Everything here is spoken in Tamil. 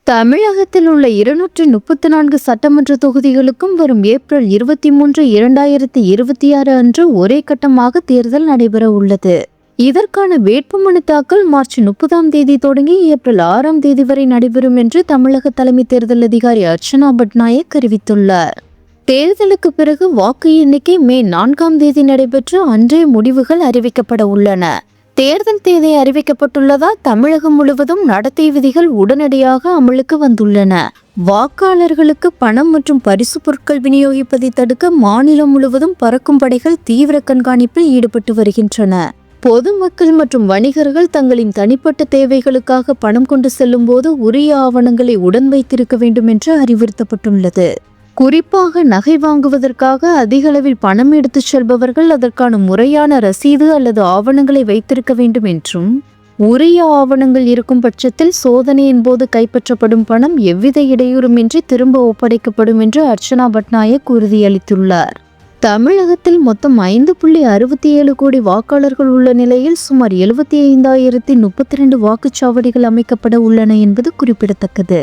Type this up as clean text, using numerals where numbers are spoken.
தமிழகத்தில் உள்ள 234 சட்டமன்ற தொகுதிகளுக்கும் வரும் ஏப்ரல் 23, 2026 அன்று ஒரே கட்டமாக தேர்தல் நடைபெற உள்ளது. இதற்கான வேட்புமனு தாக்கல் மார்ச் 30ஆம் தேதி தொடங்கி ஏப்ரல் 6ஆம் தேதி வரை நடைபெறும் என்று தமிழக தலைமை தேர்தல் அதிகாரி அர்ச்சனா பட்நாயக் அறிவித்துள்ளார். தேர்தலுக்கு பிறகு வாக்கு எண்ணிக்கை மே 4ஆம் தேதி நடைபெற்று அன்றே முடிவுகள் அறிவிக்கப்பட உள்ளன. தேர்தல் தேதி அறிவிக்கப்பட்டுள்ளதால் தமிழகம் முழுவதும் நடத்தை விதிகள் உடனடியாக அமலுக்கு வந்துள்ளன. வாக்காளர்களுக்கு பணம் மற்றும் பரிசு பொருட்கள் விநியோகிப்பதை தடுக்க மாநிலம் முழுவதும் பறக்கும் படைகள் தீவிர கண்காணிப்பில் ஈடுபட்டு வருகின்றன. பொதுமக்கள் மற்றும் வணிகர்கள் தங்களின் தனிப்பட்ட தேவைகளுக்காக பணம் கொண்டு செல்லும் போது உரிய ஆவணங்களை உடன் வைத்திருக்க வேண்டும் என்று அறிவுறுத்தப்பட்டுள்ளது. குறிப்பாக நகை வாங்குவதற்காக அதிக அளவில் பணம் எடுத்துச் செல்பவர்கள் அதற்கான முறையான ரசீது அல்லது ஆவணங்களை வைத்திருக்க வேண்டும் என்றும், உரிய ஆவணங்கள் இருக்கும் பட்சத்தில் சோதனையின் போது கைப்பற்றப்படும் பணம் எவ்வித இடையூறுமின்றி திரும்ப ஒப்படைக்கப்படும் என்று அர்ச்சனா பட்நாயக் உறுதியளித்துள்ளார். தமிழகத்தில் மொத்தம் 5.67 கோடி வாக்காளர்கள் உள்ள நிலையில் சுமார் 75,032 வாக்குச்சாவடிகள் அமைக்கப்பட உள்ளன என்பது குறிப்பிடத்தக்கது.